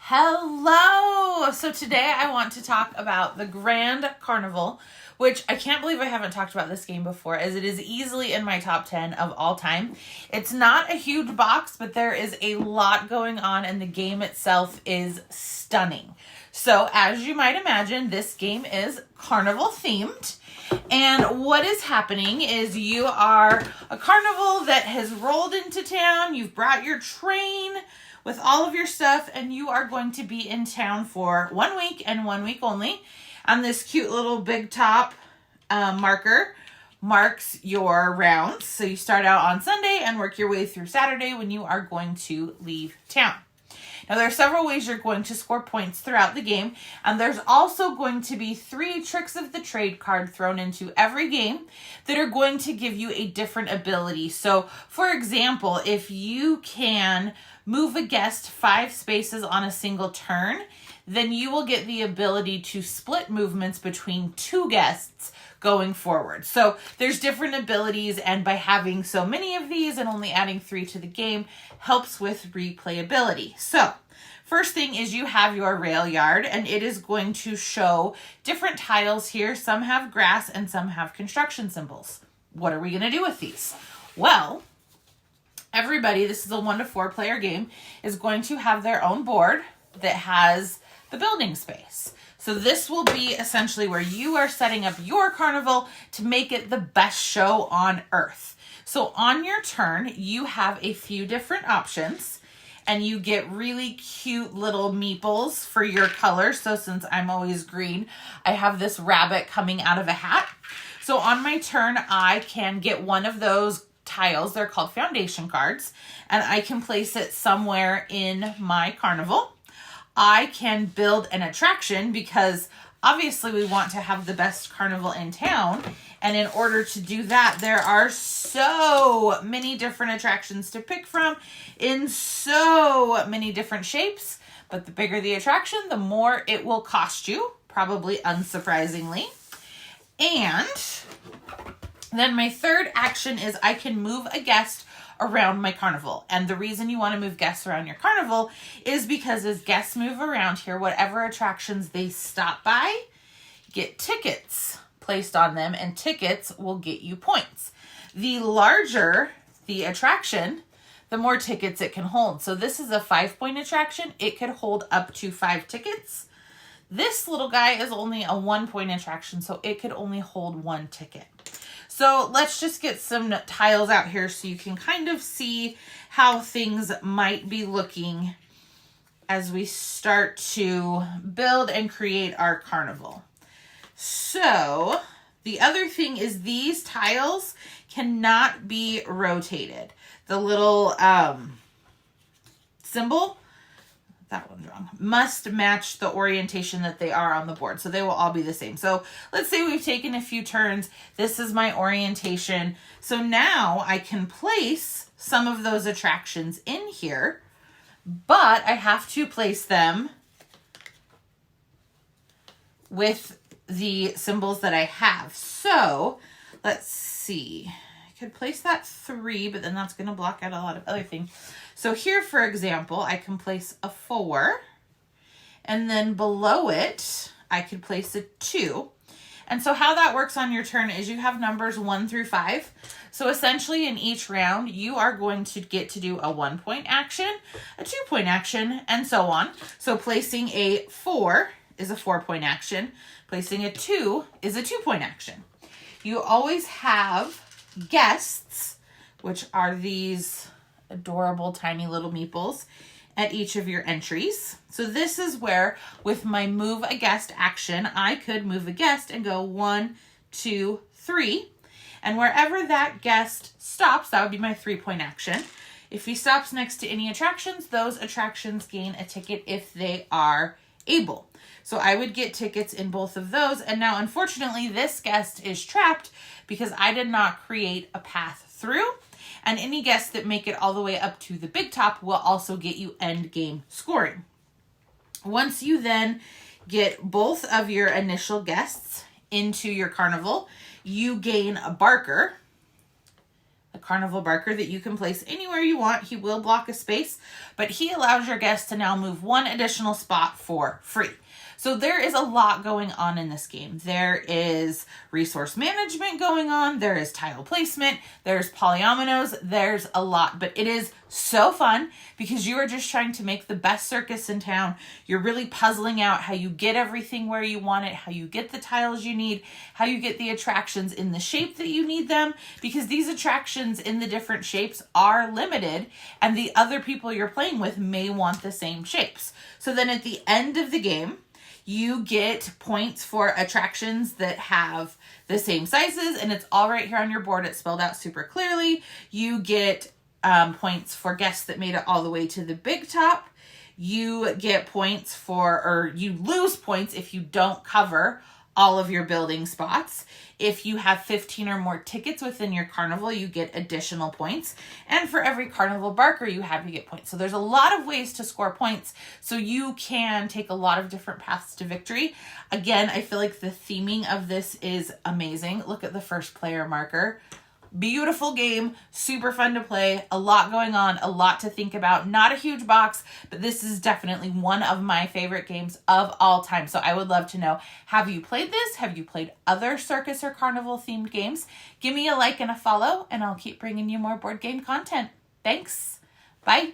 Hello! So today I want to talk about the Grand Carnival, which I can't believe I haven't talked about this game before, as it is easily in my top 10 of all time. It's not a huge box, but there is a lot going on, and the game itself is stunning. So as you might imagine, this game is carnival themed. And what is happening is you are a carnival that has rolled into town. You've brought your train with all of your stuff, and you are going to be in town for 1 week and 1 week only. And this cute little big top marker marks your rounds. So you start out on Sunday and work your way through Saturday when you are going to leave town. Now, there are several ways you're going to score points throughout the game, and there's also going to be 3 tricks of the trade card thrown into every game that are going to give you a different ability. So, for example, if you can move a guest 5 spaces on a single turn, then you will get the ability to split movements between 2 guests going forward. So there's different abilities, and by having so many of these and only adding 3 to the game helps with replayability. So first thing is you have your rail yard, and it is going to show different tiles here. Some have grass and some have construction symbols. What are we going to do with these? Well, everybody, this is a 1 to 4 player game, is going to have their own board that has the building space. So this will be essentially where you are setting up your carnival to make it the best show on earth. So on your turn, you have a few different options, and you get really cute little meeples for your color. So since I'm always green, I have this rabbit coming out of a hat. So on my turn, I can get one of those tiles. They're called foundation cards, and I can place it somewhere in my carnival. I can build an attraction because obviously we want to have the best carnival in town. And in order to do that, there are so many different attractions to pick from in so many different shapes. But the bigger the attraction, the more it will cost you, probably unsurprisingly. And then my third action is I can move a guest around my carnival. And the reason you want to move guests around your carnival is because as guests move around here, whatever attractions they stop by, get tickets placed on them, and tickets will get you points. The larger the attraction, the more tickets it can hold. So this is a 5-point attraction. It could hold up to 5 tickets. This little guy is only a 1-point attraction, so it could only hold 1 ticket. So let's just get some tiles out here so you can kind of see how things might be looking as we start to build and create our carnival. So the other thing is these tiles cannot be rotated. The little symbol, that one's wrong, must match the orientation that they are on the board. So they will all be the same. So let's say we've taken a few turns. This is my orientation. So now I can place some of those attractions in here, but I have to place them with the symbols that I have. So let's see. I could place that 3, but then that's going to block out a lot of other things. So here, for example, I can place a 4, and then below it, I could place a 2. And so how that works on your turn is you have numbers 1 through 5. So essentially in each round, you are going to get to do a 1-point action, a 2-point action, and so on. So placing a 4 is a 4-point action. Placing a 2 is a 2-point action. You always have guests, which are these adorable tiny little meeples, at each of your entries. So this is where with my move a guest action, I could move a guest and go 1, 2, 3. And wherever that guest stops, that would be my 3-point action. If he stops next to any attractions, those attractions gain a ticket if they are able. So I would get tickets in both of those. And now, unfortunately, this guest is trapped because I did not create a path through. And any guests that make it all the way up to the big top will also get you end game scoring. Once you then get both of your initial guests into your carnival, you gain a barker, a carnival barker that you can place anywhere you want. He will block a space, but he allows your guests to now move one additional spot for free. So there is a lot going on in this game. There is resource management going on. There is tile placement. There's polyominoes. There's a lot, but it is so fun because you are just trying to make the best circus in town. You're really puzzling out how you get everything where you want it, how you get the tiles you need, how you get the attractions in the shape that you need them, because these attractions in the different shapes are limited and the other people you're playing with may want the same shapes. So then at the end of the game, you get points for attractions that have the same sizes, and it's all right here on your board. It's spelled out super clearly. You get points for guests that made it all the way to the big top. You get points for, or you lose points if you don't cover all of your building spots. If you have 15 or more tickets within your carnival, you get additional points. And for every carnival barker you have, you get points. So there's a lot of ways to score points. So you can take a lot of different paths to victory. Again, I feel like the theming of this is amazing. Look at the first player marker. Beautiful game, super fun to play, a lot going on, a lot to think about. Not a huge box, but this is definitely one of my favorite games of all time. So I would love to know, have you played this? Have you played other circus or carnival themed games? Give me a like and a follow, and I'll keep bringing you more board game content. Thanks. Bye.